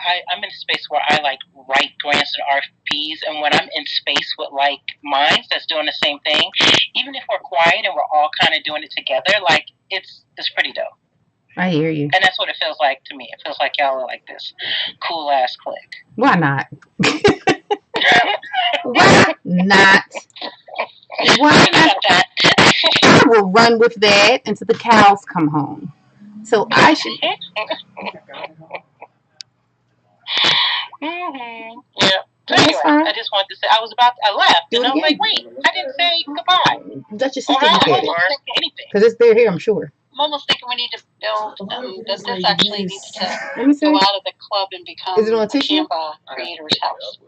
I'm in a space where I like write grants and RFPs, and when I'm in space with like minds that's doing the same thing, even if we're quiet and we're all kind of doing it together, like it's pretty dope. I hear you. And that's what it feels like to me. It feels like y'all are like this cool ass clique. Why not? Why not? Why not? I will run with that until the cows come home. So I should. Yeah. So anyway, I just wanted to say I left, and I was like, wait, I didn't say goodbye. Let your sister look at it. Because it's there here, I'm sure. I'm almost thinking we need to build, does this actually need to go out of the club and become Is it on tissue? Canva creator's house?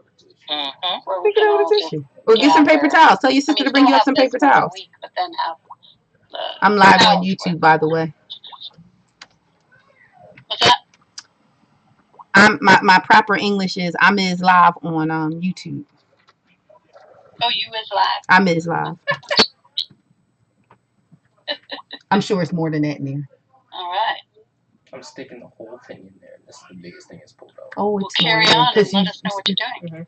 Mm-hmm. Pick it out with tissue. Or get some paper towels. Tell your sister to bring you up some paper towels. But then have I'm live on YouTube, by the way. What's that? My proper English is I'm is live on YouTube. Oh, you is live? I'm is live. I'm sure it's more than that in there. All right. I'm sticking the whole thing in there. This is the biggest thing it's pulled out. Oh, it's carry on and let us know what you're doing.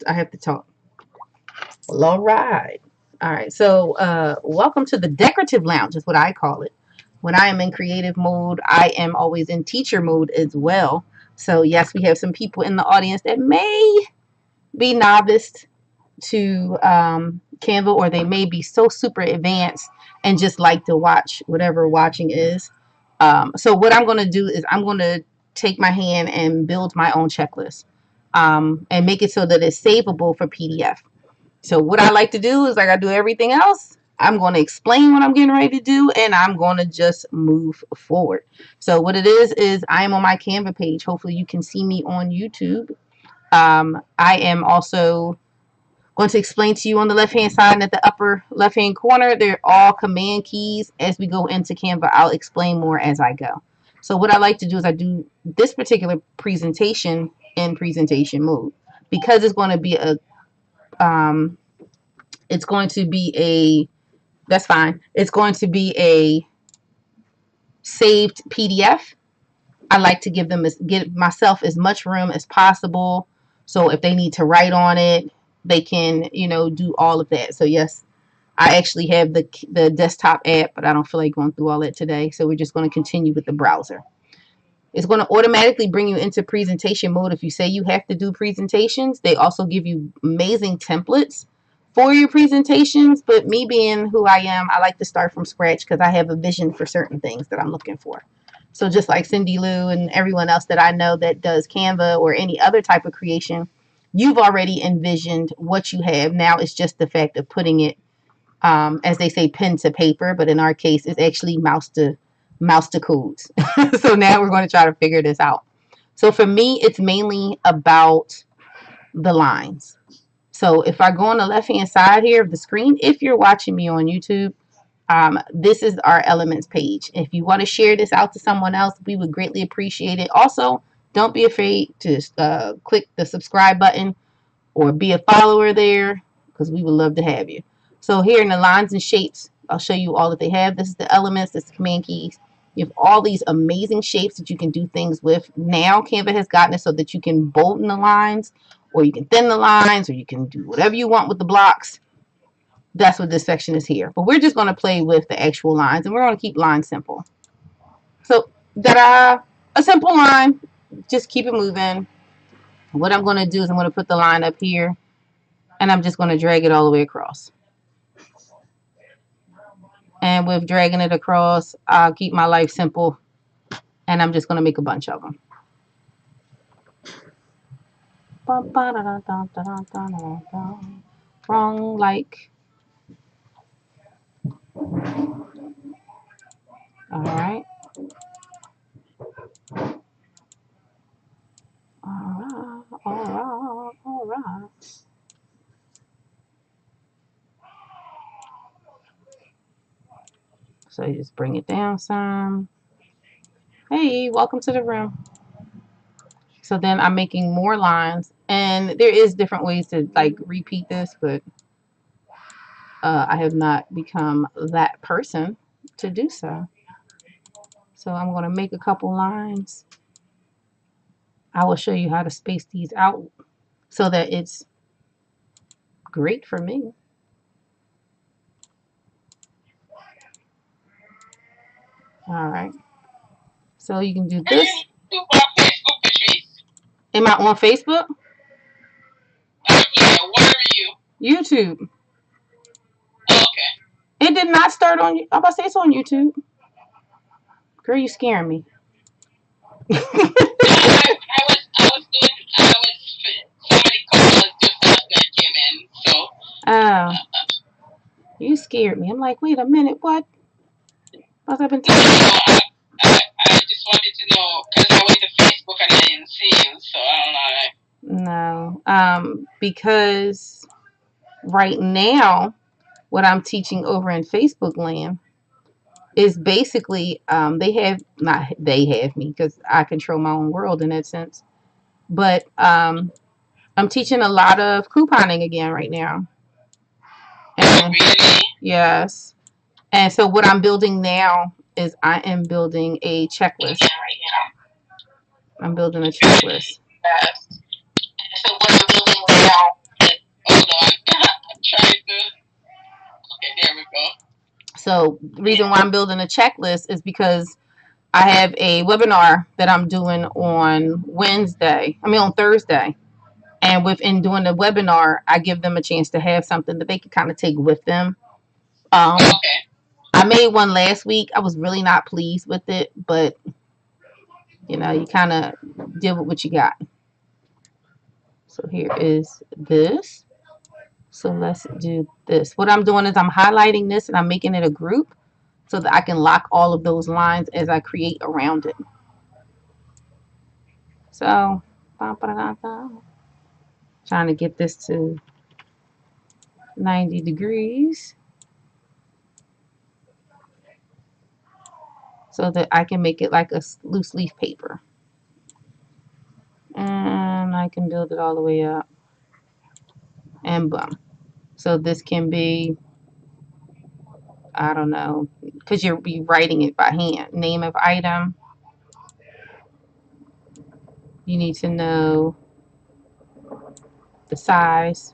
I have to talk. Well, all right. All right. So, welcome to the decorative lounge is what I call it. When I am in creative mode, I am always in teacher mode as well. So, yes, we have some people in the audience that may be novice to Canva, or they may be so super advanced and just like to watch whatever watching is. So what I'm going to do is I'm going to take my hand and build my own checklist and make it so that it's savable for PDF. So what I like to do is, like I do everything else, I'm going to explain what I'm getting ready to do, and I'm going to just move forward. So what it is I am on my Canva page. Hopefully you can see me on YouTube. I am also going to explain to you on the left hand side and at the upper left hand corner, they're all command keys. As we go into Canva, I'll explain more as I go. So what I like to do is I do this particular presentation in presentation mode, because it's going to be that's fine. It's going to be a saved PDF. I like to give myself as much room as possible. So if they need to write on it, they can, do all of that. So yes, I actually have the desktop app, but I don't feel like going through all that today. So we're just going to continue with the browser. It's going to automatically bring you into presentation mode if you say you have to do presentations. They also give you amazing templates for your presentations. But me being who I am, I like to start from scratch because I have a vision for certain things that I'm looking for. So just like Cindy Lou and everyone else that I know that does Canva or any other type of creation, you've already envisioned what you have. Now it's just the fact of putting it, as they say, pen to paper. But in our case, it's actually mouse to codes. So now we're going to try to figure this out. So for me, it's mainly about the lines. So if I go on the left-hand side here of the screen, if you're watching me on YouTube, this is our elements page. If you want to share this out to someone else, we would greatly appreciate it. Also, don't be afraid to click the subscribe button or be a follower there, because we would love to have you. So here in the lines and shapes, I'll show you all that they have. This is the elements. This is the command keys. You have all these amazing shapes that you can do things with. Now Canva has gotten it so that you can bolden the lines, or you can thin the lines, or you can do whatever you want with the blocks. That's what this section is here. But we're just going to play with the actual lines, and we're going to keep lines simple. So, a simple line. Just keep it moving. What I'm going to do is I'm going to put the line up here, and I'm just going to drag it all the way across. And with dragging it across, I'll keep my life simple, and I'm just going to make a bunch of them. Wrong like. All right. All right. So you just bring it down some. Hey, welcome to the room. So then I'm making more lines, and there is different ways to like repeat this, but I have not become that person to do so. So I'm going to make a couple lines. I will show you how to space these out so that it's great for me. All right. So you can do this. Am I on Facebook? Yeah, where are you? YouTube. Okay. It did not start on. I'm about to say it's on YouTube. Girl, you scaring me. No, somebody called us just after I came in, so. Oh, you scared me. I'm like, wait a minute, what? What I've been No, talking. I just wanted to know because I went to Facebook and I didn't see you, so I don't know. No, because right now, what I'm teaching over in Facebook land is basically they have me because I control my own world in that sense. But I'm teaching a lot of couponing again right now. And Really? yes. And so what I'm building now is I am building a checklist. Yeah. I'm building a checklist. Yes. So what I'm building now is, hold on, I'm trying to. Okay, there we go. So the reason why I'm building a checklist is because I have a webinar that I'm doing on Thursday. And within doing the webinar, I give them a chance to have something that they can kind of take with them. Okay. I made one last week. I was really not pleased with it, but you kind of deal with what you got. So here is this. So let's do this. What I'm doing is I'm highlighting this and I'm making it a group so that I can lock all of those lines as I create around it. So, trying to get this to 90 degrees so that I can make it like a loose leaf paper. And I can build it all the way up. And boom. So this can be, I don't know, because you'll be writing it by hand. Name of item. You need to know the size.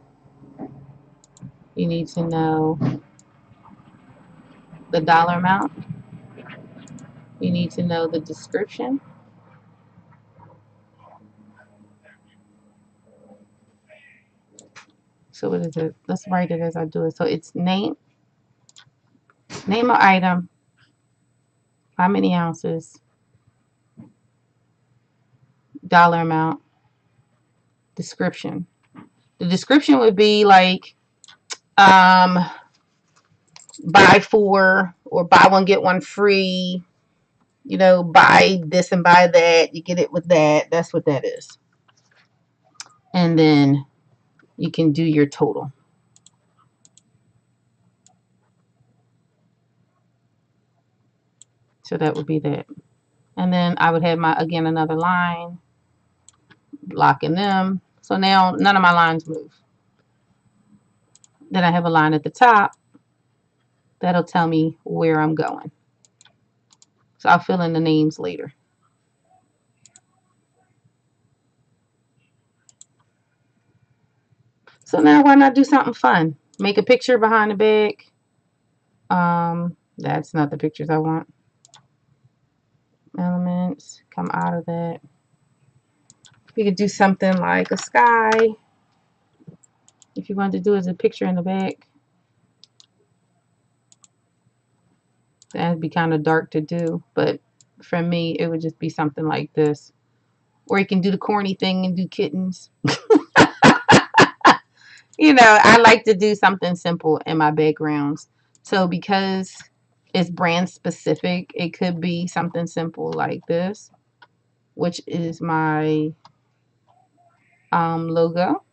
You need to know the dollar amount. You need to know the description. So what is it? Let's write it as I do it. So it's name of item, how many ounces, dollar amount, description. The description would be like buy four or buy one get one free. Buy this and buy that. You get it with that. That's what that is. And then you can do your total. So that would be that. And then I would have another line, blocking them. So now none of my lines move. Then I have a line at the top that'll tell me where I'm going. So I'll fill in the names later. So now why not do something fun? Make a picture behind the bag. That's not the pictures I want. Elements, come out of that. You could do something like a sky. If you wanted to do as a picture in the back. That'd be kind of dark to do, but for me, it would just be something like this. Or you can do the corny thing and do kittens. I like to do something simple in my backgrounds. So because it's brand specific, it could be something simple like this, which is my logo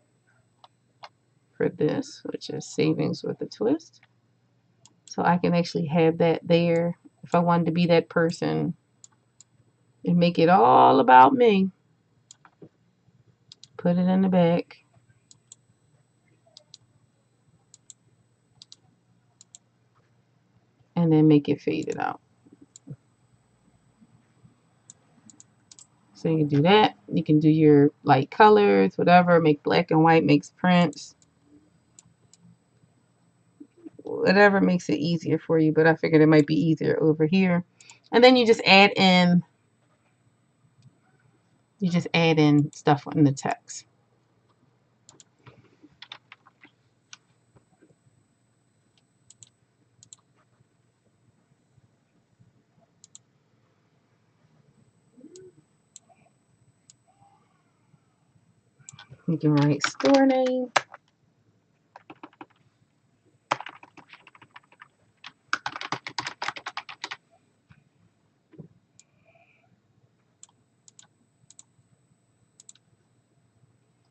for this, which is savings with a twist. So I can actually have that there if I wanted to be that person and make it all about me. Put it in the back. And then make it faded out. So you can do that. You can do your light colors, whatever. Make black and white, makes prints. Whatever makes it easier for you. But I figured it might be easier over here. And then you just add in stuff in the text. You can write store name.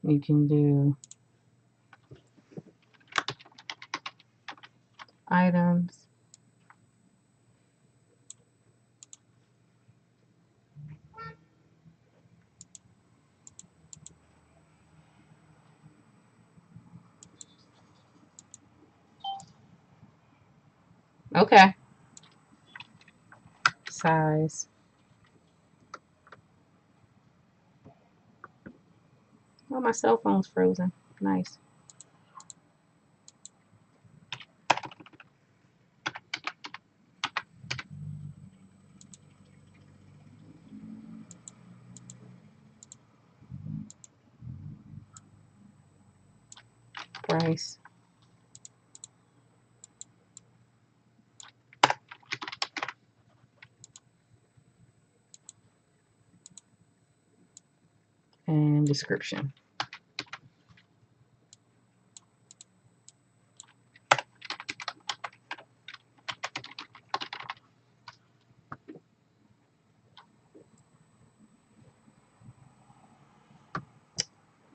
You can do items. Okay. Size. Oh, my cell phone's frozen. Nice. Price. And description.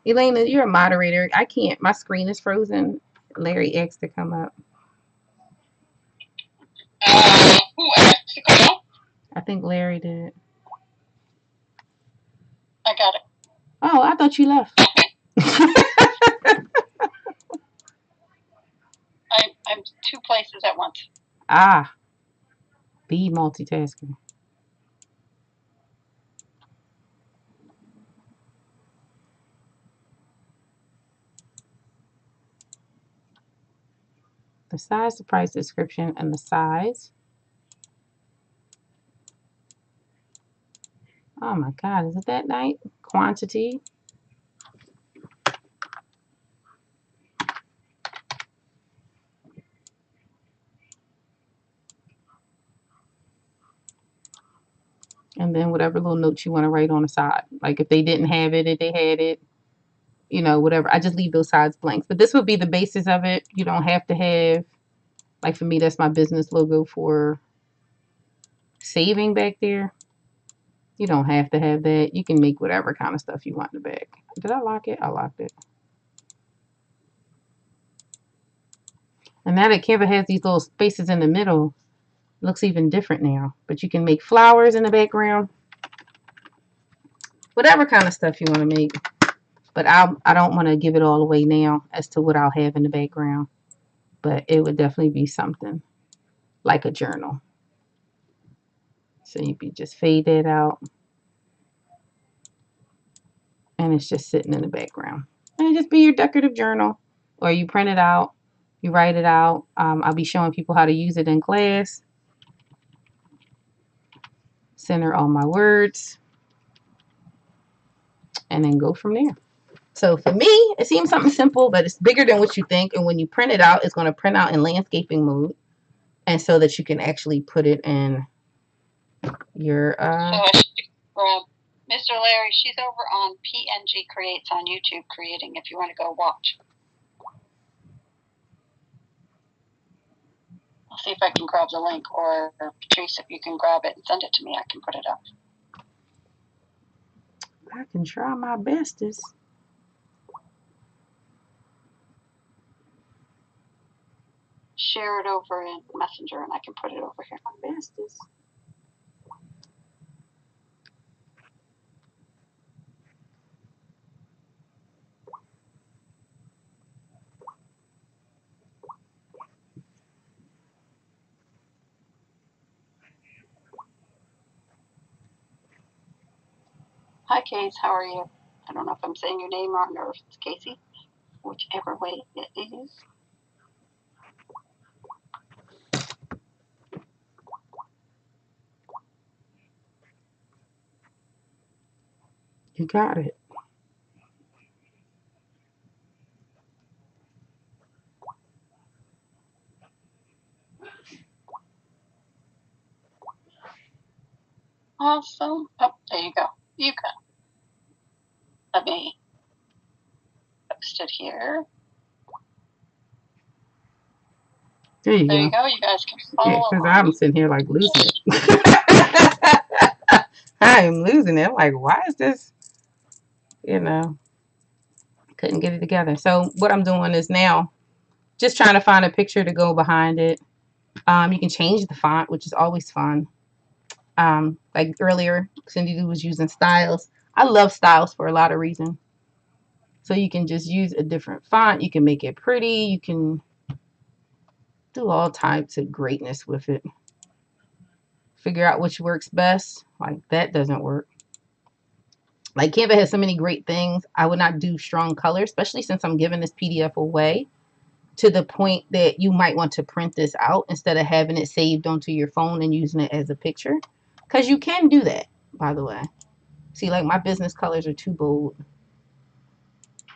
Elena, you're a moderator. I can't. My screen is frozen. Larry asked to come up. Who asked to come up? I think Larry did. I got it. Oh, I thought you left. I'm two places at once. Ah, be multitasking. The size, the price, description, and the size. Oh my God, is it that night? Quantity. And then whatever little notes you want to write on the side. Like if they didn't have it, if they had it, you know, whatever. I just leave those sides blanks. But this would be the basis of it. You don't have to have, like for me, that's my business logo for saving back there. You don't have to have that. You can make whatever kind of stuff you want in the back. Did I lock it? I locked it. And now that Canva has these little spaces in the middle, it looks even different now. But you can make flowers in the background. Whatever kind of stuff you want to make. But I don't want to give it all away now as to what I'll have in the background. But it would definitely be something like a journal. So you can just fade that out. And it's just sitting in the background. And it just be your decorative journal. Or you print it out. You write it out. I'll be showing people how to use it in class. Center all my words. And then go from there. So for me, it seems something simple, but it's bigger than what you think. And when you print it out, it's going to print out in landscaping mode. And so that you can actually put it in your... Mr. Larry, she's over on Pngcreates on YouTube creating if you want to go watch. I'll see if I can grab the link, or Patrice, if you can grab it and send it to me, I can put it up. I can try my bestest. Share it over in Messenger and I can put it over here. My bestest. Hi, Case. How are you? I don't know if I'm saying your name wrong or if it's Casey, whichever way it is. You got it. Awesome. Oh, there you go. You got. Let me post it here. There you There go. you go. You guys can Yeah, follow because along. I'm sitting here like losing it. I am losing it. I'm like, why is this? You know, couldn't get it together. So what I'm doing is now just trying to find a picture to go behind it. You can change the font, which is always fun. Like earlier, Cindy was using styles. I love styles for a lot of reasons. So you can just use a different font. You can make it pretty. You can do all types of greatness with it. Figure out which works best. Like that doesn't work. Like Canva has so many great things. I would not do strong colors, especially since I'm giving this PDF away, to the point that you might want to print this out instead of having it saved onto your phone and using it as a picture. Because you can do that, by the way. See, like my business colors are too bold.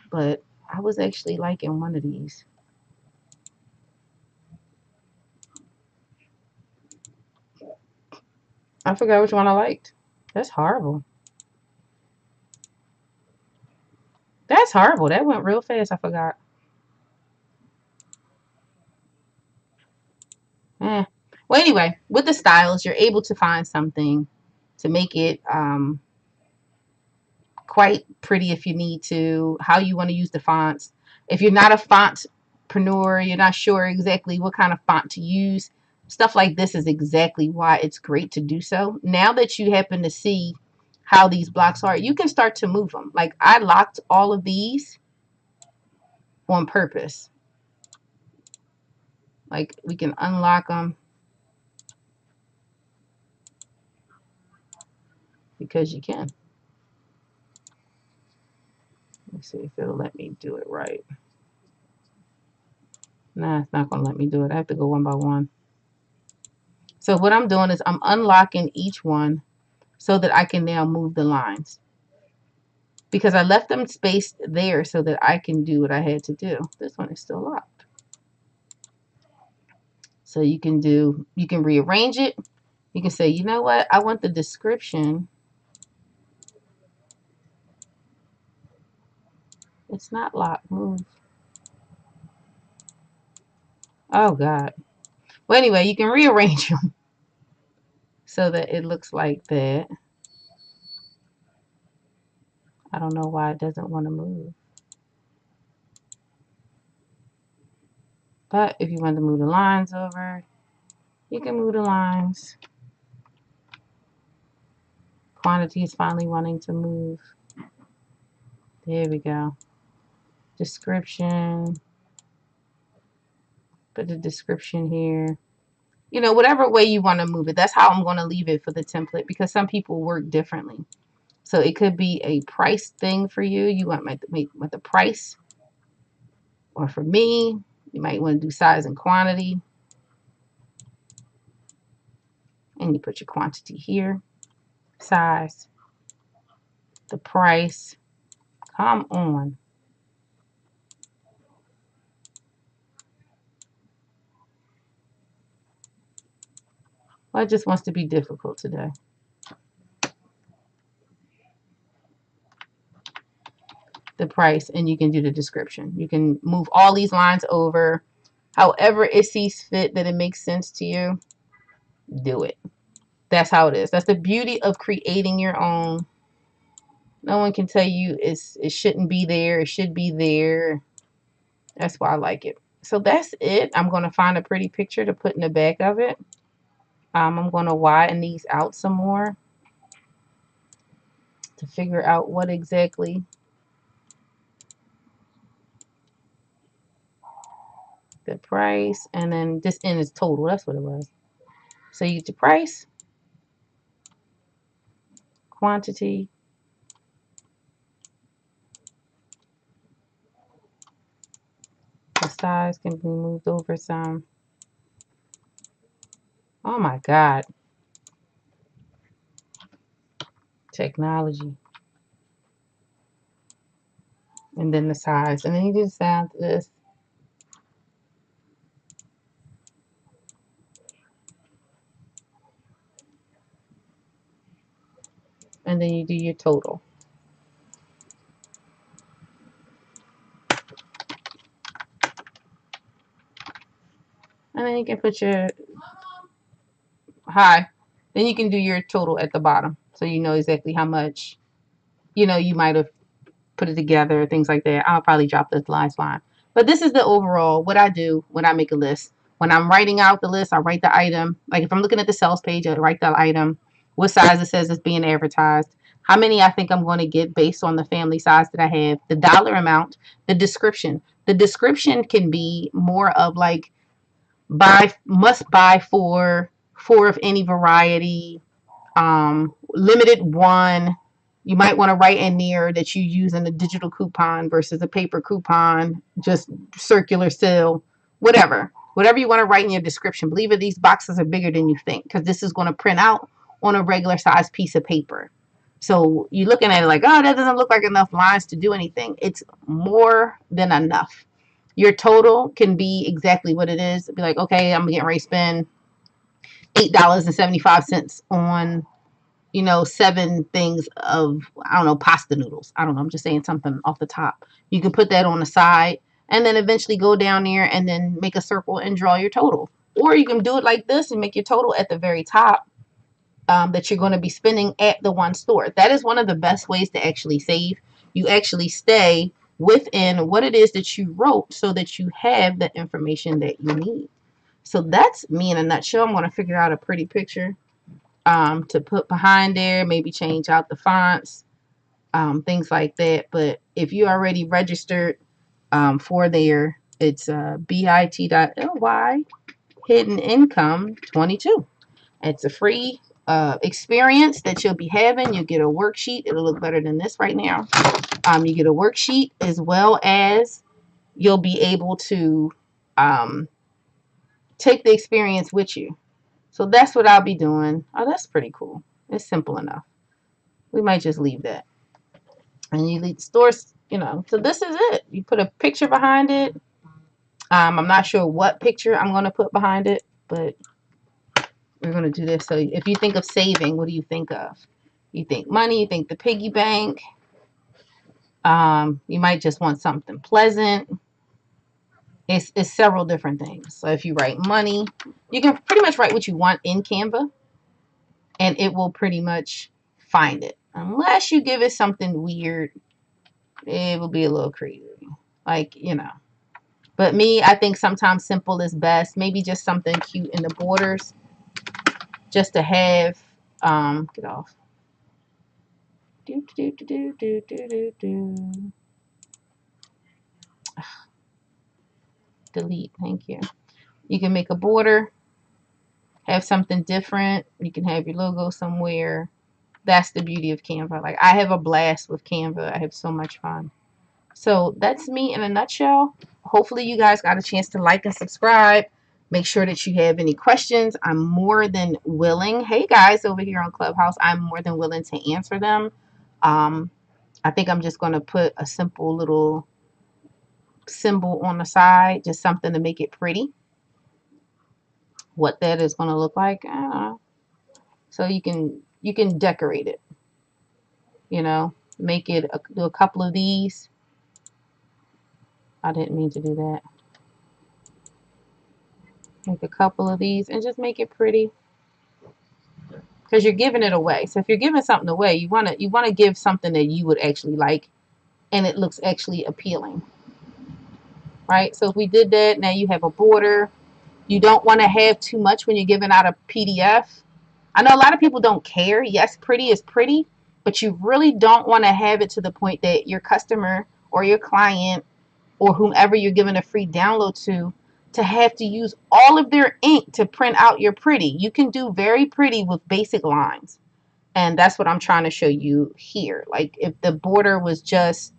But I was actually liking one of these. I forgot which one I liked. That's horrible. That's horrible. That went real fast. I forgot. Eh. Well, anyway, with the styles, you're able to find something to make it quite pretty if you need to, how you want to use the fonts. If you're not a fontpreneur, you're not sure exactly what kind of font to use, stuff like this is exactly why it's great to do so. Now that you happen to see how these blocks are, you can start to move them. Like I locked all of these on purpose. Like we can unlock them because you can. Let's see if it'll let me do it right. Nah, it's not going to let me do it. I have to go one by one. So what I'm doing is I'm unlocking each one so that I can now move the lines. Because I left them spaced there so that I can do what I had to do. This one is still locked. So you can rearrange it. You can say, you know what? I want the description. It's not locked. Move. Oh, God. Well, anyway, you can rearrange them so that it looks like that. I don't know why it doesn't want to move. But if you want to move the lines over, you can move the lines. Quantity is finally wanting to move. There we go. Description. Put the description here. You know, whatever way you want to move it. That's how I'm going to leave it for the template because some people work differently. So it could be a price thing for you. You want the price. Or for me, you might want to do size and quantity. And you put your quantity here. Size. The price. Come on. Well, it just wants to be difficult today. The price, and you can do the description. You can move all these lines over. However it sees fit that it makes sense to you, do it. That's how it is. That's the beauty of creating your own. No one can tell you it shouldn't be there. It should be there. That's why I like it. So that's it. I'm going to find a pretty picture to put in the back of it. I'm going to widen these out some more to figure out what exactly the price. And then this end is total. That's what it was. So you get your price, quantity, size can be moved over some. Oh my God. Technology. And then the size. And then you just add this. And then you do your total. And then you can put your high. Then you can do your total at the bottom. So you know exactly how much, you know, you might have put it together, things like that. I'll probably drop the last line. But this is the overall, what I do when I make a list. When I'm writing out the list, I write the item. Like if I'm looking at the sales page, I write the item, what size it says it's being advertised, how many I think I'm going to get based on the family size that I have, the dollar amount, the description. The description can be more of like must buy four of any variety, limited one. You might want to write in there that you using a digital coupon versus a paper coupon, just circular seal, whatever you want to write in your description. Believe it, these boxes are bigger than you think because this is going to print out on a regular size piece of paper. So you're looking at it like, oh, that doesn't look like enough lines to do anything. It's more than enough. Your total can be exactly what it is. Be like, okay, I'm getting ready to spend $8.75 on, you know, 7 things of, I don't know, pasta noodles. I don't know. I'm just saying something off the top. You can put that on the side and then eventually go down there and then make a circle and draw your total. Or you can do it like this and make your total at the very top, that you're going to be spending at the one store. That is one of the best ways to actually save. You actually stay within what it is that you wrote so that you have the information that you need. So that's me in a nutshell. I'm going to figure out a pretty picture to put behind there, maybe change out the fonts, things like that. But if you already registered for there, it's bit.ly hidden income 22. It's a free experience that you'll be having. You'll get a worksheet. It'll look better than this right now. You get a worksheet as well as you'll be able to take the experience with you. So that's what I'll be doing. Oh, that's pretty cool. It's simple enough. We might just leave that. And you leave the stores, you know. So this is it. You put a picture behind it. I'm not sure what picture I'm going to put behind it, but we're going to do this. So if you think of saving, what do you think of? You think money, you think the piggy bank. You might just want something pleasant. It's several different things. So if you write money, you can pretty much write what you want in Canva and it will pretty much find it. Unless you give it something weird, it will be a little crazy. Like, you know. But me, I think sometimes simple is best. Maybe just something cute in the borders. Just to have, get off. Delete, thank you. You can make a border, have something different. You can have your logo somewhere. That's the beauty of Canva. Like, I have a blast with Canva. I have so much fun. So that's me in a nutshell. Hopefully you guys got a chance to like and subscribe. Make sure that you have any questions. I'm more than willing. Hey guys over here on Clubhouse, I'm more than willing to answer them. I think I'm just going to put a simple little symbol on the side, just something to make it pretty. What that is going to look like, I don't know. So you can decorate it. You know, make it do a couple of these. I didn't mean to do that. Make a couple of these and just make it pretty. Because you're giving it away. So if you're giving something away, you want to give something that you would actually like and it looks actually appealing. Right? So if we did that, now you have a border. You don't want to have too much when you're giving out a PDF. I know a lot of people don't care. Yes, pretty is pretty, but you really don't want to have it to the point that your customer or your client or whomever you're giving a free download to have to use all of their ink to print out your pretty. You can do very pretty with basic lines. And that's what I'm trying to show you here. Like if the border was just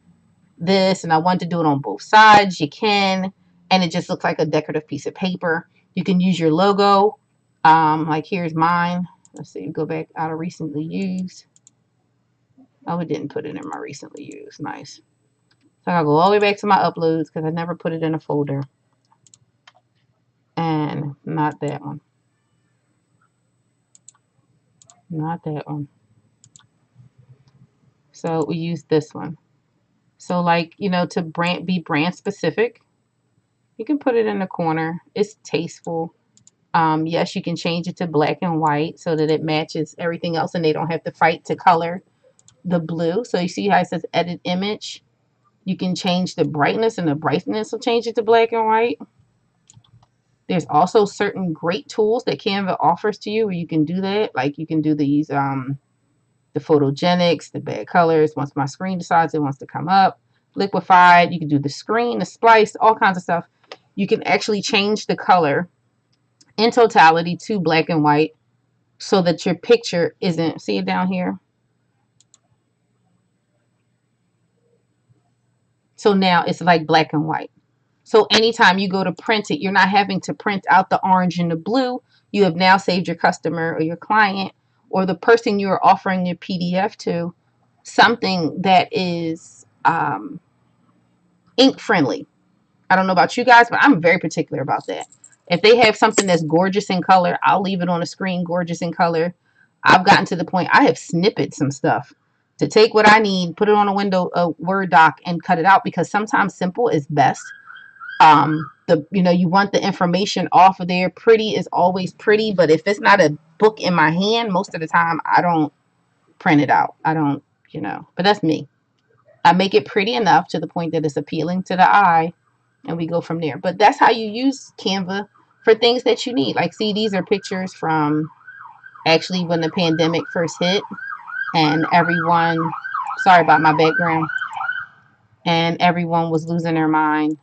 this and I want to do it on both sides, you can. and it just looks like a decorative piece of paper. You can use your logo. Like here's mine. Let's see, go back out of recently used. Oh, it didn't put it in my recently used. Nice. So I'll go all the way back to my uploads because I never put it in a folder. And not that one. Not that one. So we use this one. So like, you know, to be brand specific, you can put it in the corner. It's tasteful. Yes, you can change it to black and white so that it matches everything else and they don't have to fight to color the blue. So you see how it says edit image? You can change the brightness and the brightness will change it to black and white. There's also certain great tools that Canva offers to you where you can do that. Like you can do these, the photogenics, the bad colors. Once my screen decides it wants to come up, liquefied. You can do the screen, the splice, all kinds of stuff. You can actually change the color in totality to black and white so that your picture isn't, see it down here? So now it's like black and white. So anytime you go to print it, you're not having to print out the orange and the blue. You have now saved your customer or your client or the person you are offering your PDF to something that is ink friendly. I don't know about you guys, but I'm very particular about that. If they have something that's gorgeous in color, I'll leave it on the screen gorgeous in color. I've gotten to the point I have snippet some stuff to take what I need, put it on a Word doc and cut it out because sometimes simple is best. You want the information off of there. Pretty is always pretty, but if it's not a book in my hand, most of the time I don't print it out. I don't, but that's me. I make it pretty enough to the point that it's appealing to the eye and we go from there. But that's how you use Canva for things that you need. Like, see, these are pictures from actually when the pandemic first hit and everyone, sorry about my background, and everyone was losing their mind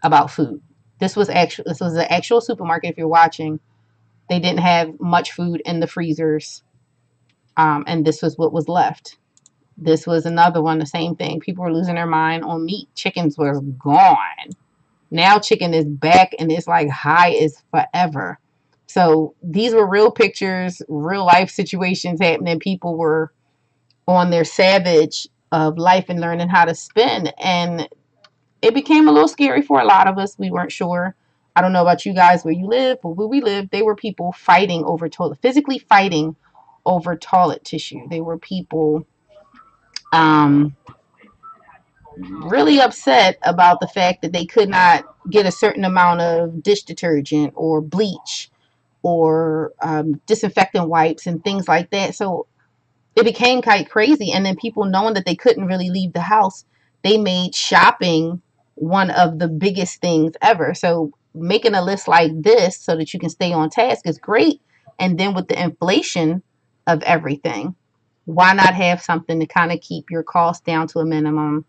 about food. This was an actual supermarket. If you're watching, they didn't have much food in the freezers, and this was what was left. This was another one, the same thing. People were losing their mind on meat. Chickens was gone. Now chicken is back and it's like high as forever. So these were real pictures, real life situations happening. People were on their savage of life and learning how to spend. And it became a little scary for a lot of us. We weren't sure. I don't know about you guys where you live, but where we lived, they were people fighting over physically fighting over toilet tissue. They were people really upset about the fact that they could not get a certain amount of dish detergent or bleach or disinfectant wipes and things like that. So it became quite crazy. And then people knowing that they couldn't really leave the house, they made shopping one of the biggest things ever. So making a list like this so that you can stay on task is great. And then with the inflation of everything, why not have something to kind of keep your costs down to a minimum?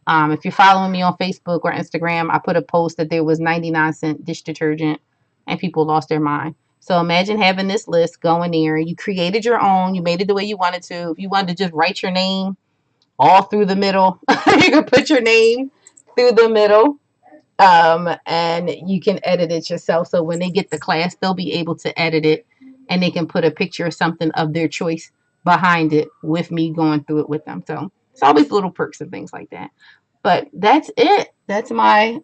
If you're following me on Facebook or Instagram, I put a post that there was 99-cent dish detergent and people lost their mind. So imagine having this list going there. You created your own. You made it the way you wanted to. If you wanted to just write your name all through the middle, you can put your name through the middle, and you can edit it yourself. So when they get the class, they'll be able to edit it and they can put a picture or something of their choice behind it with me going through it with them. So it's always little perks and things like that. But that's it. That's my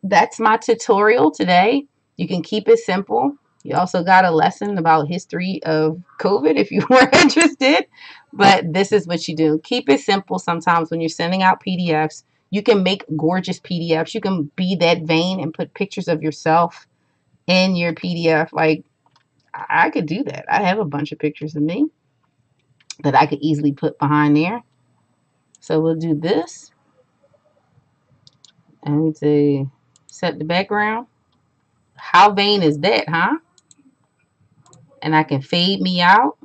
tutorial today. You can keep it simple. You also got a lesson about history of COVID if you were interested. But this is what you do. Keep it simple. Sometimes when you're sending out PDFs, you can make gorgeous PDFs. You can be that vain and put pictures of yourself in your PDF. Like, I could do that. I have a bunch of pictures of me that I could easily put behind there. So we'll do this. And we say set the background. How vain is that, huh? And I can fade me out.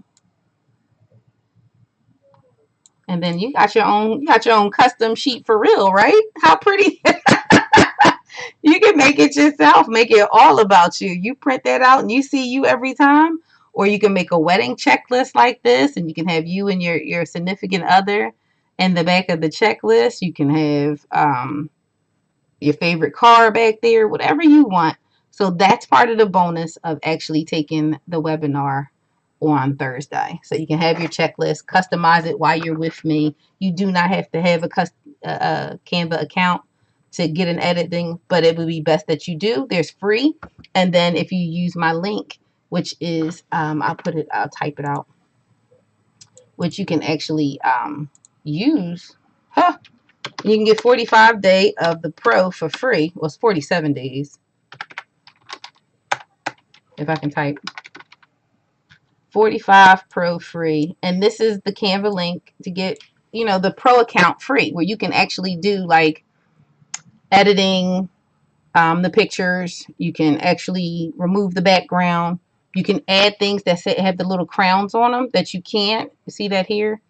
And then you got your own custom sheet for real, right? How pretty. You can make it yourself. Make it all about you. You print that out and you see you every time. Or you can make a wedding checklist like this and you can have you and your significant other in the back of the checklist. You can have your favorite car back there, whatever you want. So that's part of the bonus of actually taking the webinar on Thursday. So you can have your checklist, customize it while you're with me. You do not have to have a Canva account to get an editing, but it would be best that you do. There's free. And then if you use my link, which is, I'll type it out, which you can actually use. Huh. You can get 45 days of the Pro for free. Well, it's 47 days. If I can type 45 Pro free. And this is the Canva link to get, the Pro account free, where you can actually do like editing the pictures. You can actually remove the background. You can add things that have the little crowns on them that you can't. You see that here?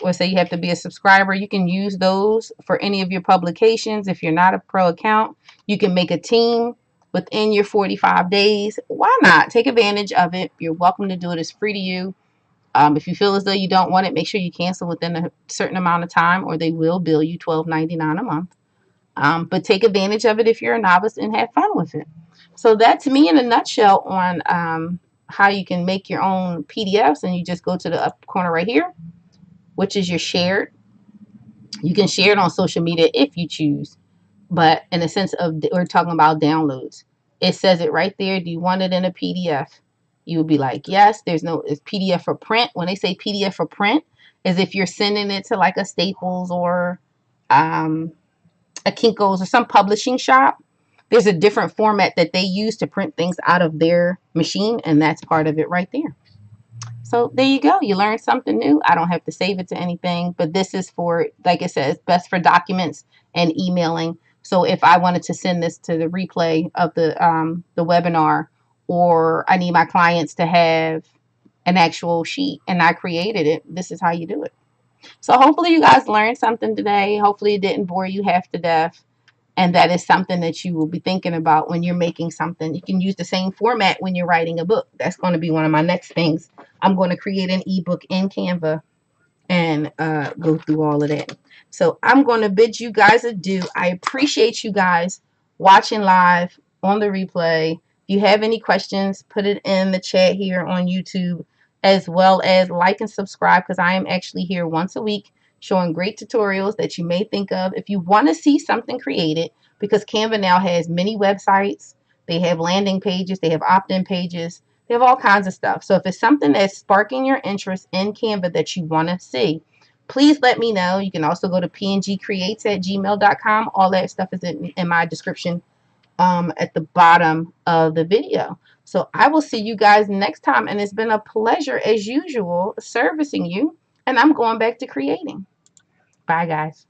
Or say you have to be a subscriber. You can use those for any of your publications. If you're not a Pro account, you can make a team within your 45 days. Why not? Take advantage of it. You're welcome to do it. It's free to you. If you feel as though you don't want it, make sure you cancel within a certain amount of time, or they will bill you $12.99 a month. But take advantage of it if you're a novice and have fun with it. So that's me in a nutshell on how you can make your own PDFs. And you just go to the up corner right here, which is your shared. You can share it on social media if you choose. But in the sense of, we're talking about downloads. It says it right there. Do you want it in a PDF? You would be like, yes. It's PDF for print. When they say PDF for print, is if you're sending it to like a Staples or a Kinko's or some publishing shop. There's a different format that they use to print things out of their machine, and that's part of it right there. So there you go. You learned something new. I don't have to save it to anything, but this is for, like it says, best for documents and emailing. So if I wanted to send this to the replay of the webinar, or I need my clients to have an actual sheet and I created it, this is how you do it. So hopefully you guys learned something today. Hopefully it didn't bore you half to death. And that is something that you will be thinking about when you're making something. You can use the same format when you're writing a book. That's going to be one of my next things. I'm going to create an ebook in Canva and go through all of that. So I'm going to bid you guys adieu. I appreciate you guys watching live on the replay. If you have any questions, put it in the chat here on YouTube, as well as like and subscribe, because I am actually here once a week showing great tutorials that you may think of if you want to see something created, because Canva now has many websites. They have landing pages. They have opt-in pages. They have all kinds of stuff. So if it's something that's sparking your interest in Canva that you want to see, please let me know. You can also go to pngcreates@gmail.com. All that stuff is in my description at the bottom of the video. So I will see you guys next time. And it's been a pleasure, as usual, servicing you. And I'm going back to creating. Bye, guys.